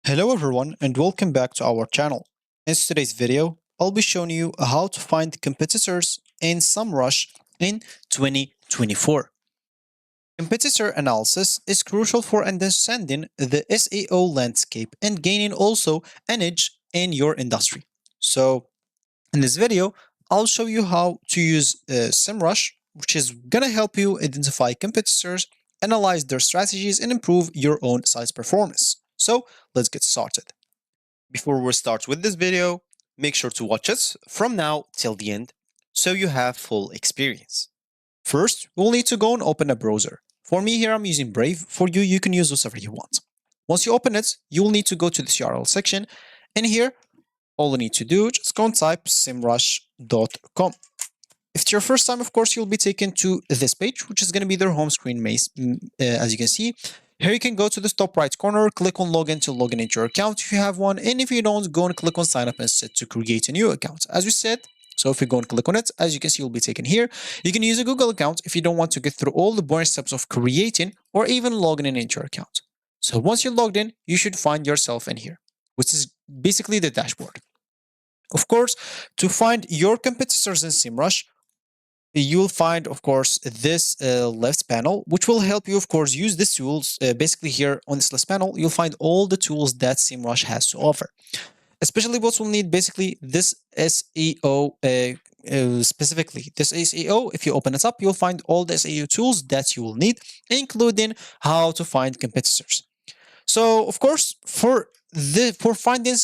Hello everyone and welcome back to our channel. In today's video, I'll be showing you how to find competitors in SEMrush in 2024. Competitor analysis is crucial for understanding the SEO landscape and gaining also an edge in your industry. So in this video, I'll show you how to use SEMrush, which is going to help you identify competitors, analyze their strategies, and improve your own site's performance. So let's get started. Before we start with this video, make sure to watch it from now till the end so you have full experience. First, we'll need to go and open a browser. For me here, I'm using Brave. For you, you can use whatever you want. Once you open it, you'll need to go to this URL section, and here, all you need to do, just go and type semrush.com. If it's your first time, of course, you'll be taken to this page, which is going to be their home screen, as you can see. Here you can go to the top right corner, click on login to log in into your account if you have one, and if you don't, go and click on sign up instead to create a new account. As we said, so if you go and click on it, as you can see, you'll be taken here. You can use a Google account if you don't want to get through all the boring steps of creating or even logging in into your account. So once you're logged in, you should find yourself in here, which is basically the dashboard. Of course, to find your competitors in SEMrush, you'll find, of course, this left panel, which will help you, of course, use these tools. Basically, here on this left panel, you'll find all the tools that SEMrush has to offer. Especially what we'll need, basically, this SEO, specifically this SEO. If you open it up, you'll find all the SEO tools that you will need, including how to find competitors. So, of course, for finding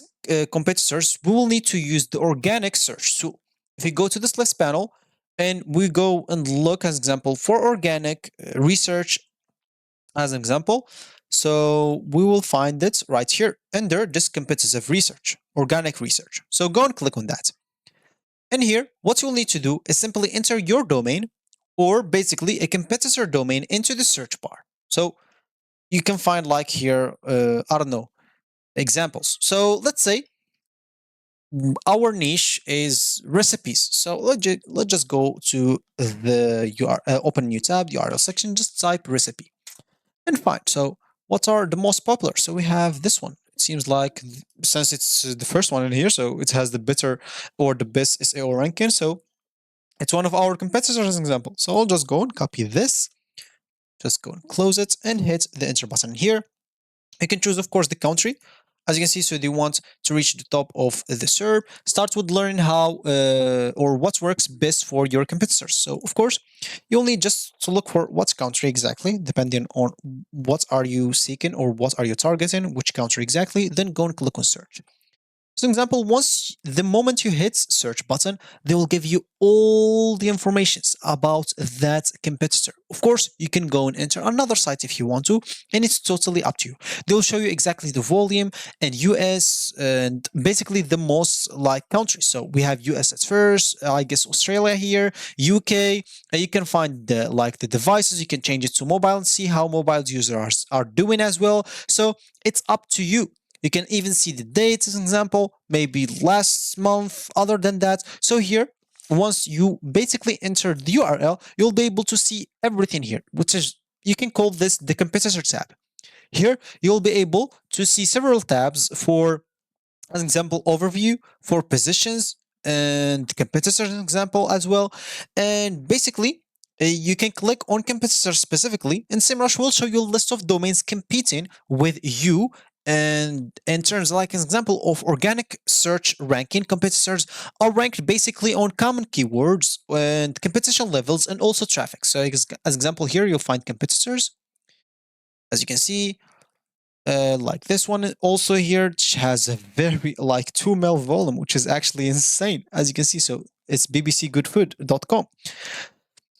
competitors, we will need to use the organic search tool. If you go to this left panel, and we go and look as example for organic research as an example. So we will find it right here under this competitive research, organic research. So go and click on that. And here, what you'll need to do is simply enter your domain or basically a competitor domain into the search bar. So you can find like here, I don't know, examples. So let's say our niche is recipes. So let's just go to the URL, open a new tab, the URL section, just type recipe and find. So what are the most popular? So we have this one. It seems like since it's the first one in here, so it has the better or the best SEO ranking. So it's one of our competitors as an example. So I'll just go and copy this, just go and close it and hit the enter button here. You can choose, of course, the country. As you can see, so they want to reach the top of the SERP. Start with learning how or what works best for your competitors. So, of course, you'll need just to look for what country exactly, depending on what are you seeking or what are you targeting, which country exactly, then go and click on search. So, example, the moment you hit search button, they will give you all the informations about that competitor. Of course, you can go and enter another site if you want to, and it's totally up to you. They'll show you exactly the volume and US and basically the most like countries. So we have US at first, I guess Australia here, UK. You can find the devices. You can change it to mobile and see how mobile users are doing as well. So it's up to you. You can even see the dates as an example, maybe last month, other than that. So here, once you basically enter the URL, you'll be able to see everything here, which is, you can call this the competitor tab. Here, you'll be able to see several tabs for, as an example, overview, for positions, and competitors as an example as well. And basically, you can click on competitors specifically, and SEMrush will show you a list of domains competing with you. And in terms, like an example of organic search ranking, competitors are ranked basically on common keywords and competition levels and also traffic. So as example here, you'll find competitors. As you can see, like this one also here, which has a very like 2 mil volume, which is actually insane. As you can see, so it's bbcgoodfood.com.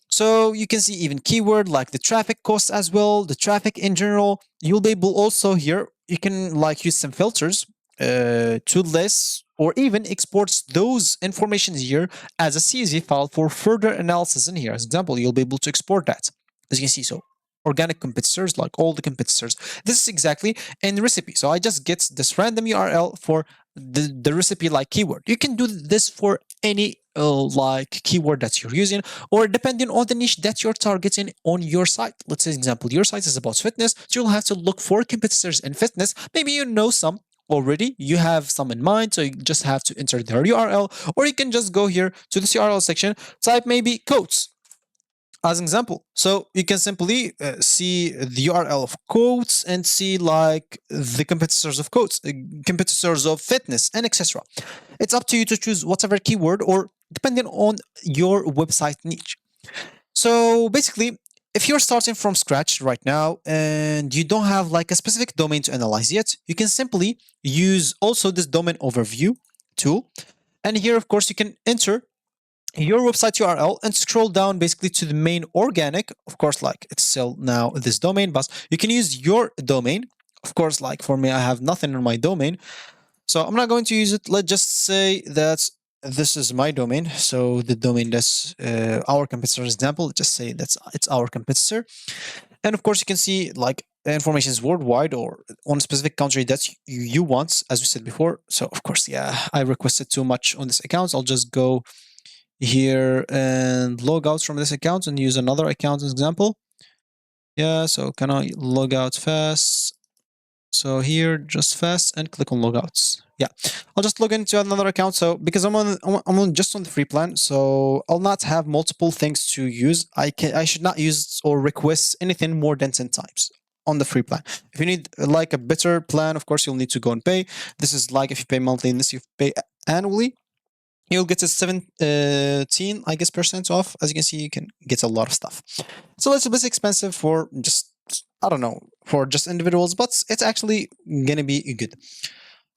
So you can see even keyword like the traffic cost as well, the traffic in general. You'll be able also here, you can like use some filters to list or even exports those informations here as a CSV file for further analysis in here. As example, you'll be able to export that. As you can see, so organic competitors, like all the competitors. This is exactly in recipe. So I just get this random URL for the recipe like keyword. You can do this for any like keyword that you're using, or depending on the niche that you're targeting on your site. Let's say, example, your site is about fitness, so you'll have to look for competitors in fitness. Maybe you know some, already. You have some in mind, so you just have to enter their URL, or you can just go here to this URL section, type maybe quotes as an example. So you can simply see the URL of quotes and see like the competitors of quotes, competitors of fitness, and etc. It's up to you to choose whatever keyword or depending on your website niche. So basically, if you're starting from scratch right now and you don't have like a specific domain to analyze yet, you can simply use also this domain overview tool. And here, of course, you can enter your website URL and scroll down basically to the main organic. Of course, like it's still now this domain, but you can use your domain. Of course, like for me, I have nothing in my domain, so I'm not going to use it. Let's just say that this is my domain. So the domain that's our competitor example, just say that's it's our competitor. And of course, you can see like information is worldwide or on a specific country that you want, as we said before. So of course, yeah, I requested too much on this account. I'll just go here and log out from this account and use another account as example. Yeah, so can I log out fast? So here, just fast and click on logouts. Yeah, I'll just log into another account. So because I'm just on the free plan, so I'll not have multiple things to use. I should not use or request anything more than 10 times on the free plan. If you need like a better plan, of course you'll need to go and pay. This is like if you pay monthly, and this you pay annually, you'll get a 17, I guess, percent off. As you can see, you can get a lot of stuff. So it's a bit expensive for just, I don't know, for just individuals, but it's actually gonna be good.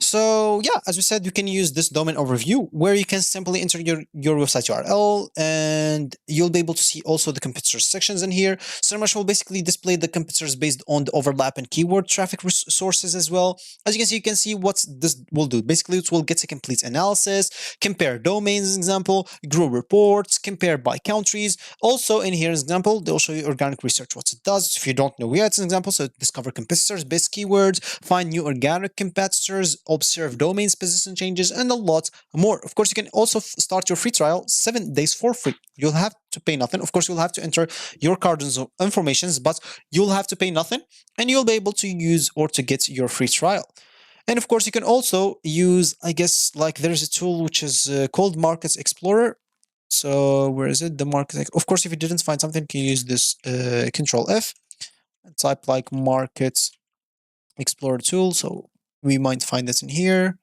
So yeah, as we said, you can use this domain overview where you can simply enter your website URL and you'll be able to see also the competitors sections in here. SEMrush will basically display the competitors based on the overlap and keyword traffic sources as well. As you can see what this will do. Basically, it will get a complete analysis, compare domains, example, grow reports, compare by countries. Also in here, example, they'll show you organic research, what it does. If you don't know yet, an example, so discover competitors, best keywords, find new organic competitors, observe domains position changes, and a lot more. Of course, you can also start your free trial 7 days for free. You'll have to pay nothing. Of course, you'll have to enter your card informations, but you'll have to pay nothing and you'll be able to use or to get your free trial. And of course, you can also use, I guess, like there's a tool which is called Markets Explorer. So where is it? The market. Of course, if you didn't find something, you can use this Control F and type like Markets Explorer tool. So we might find it in here.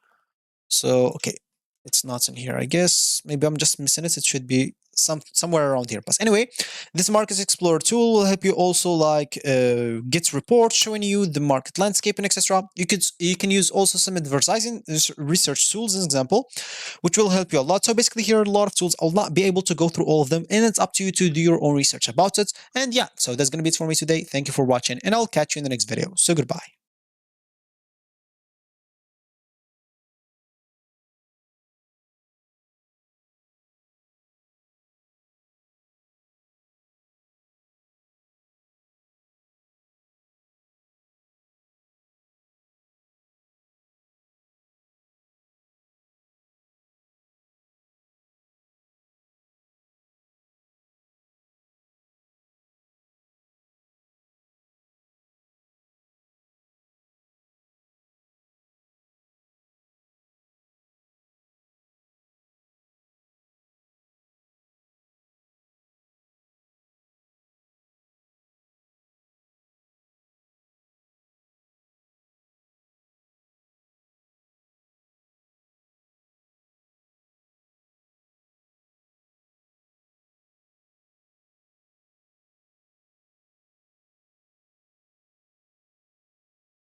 So okay, it's not in here, I guess. Maybe I'm just missing it. It should be somewhere around here. But anyway, this Market Explorer tool will help you also like get reports showing you the market landscape and etc. You can use also some advertising research tools as an example, which will help you a lot. So basically, here are a lot of tools. I'll not be able to go through all of them, and it's up to you to do your own research about it. And yeah, so that's gonna be it for me today. Thank you for watching, and I'll catch you in the next video. So goodbye.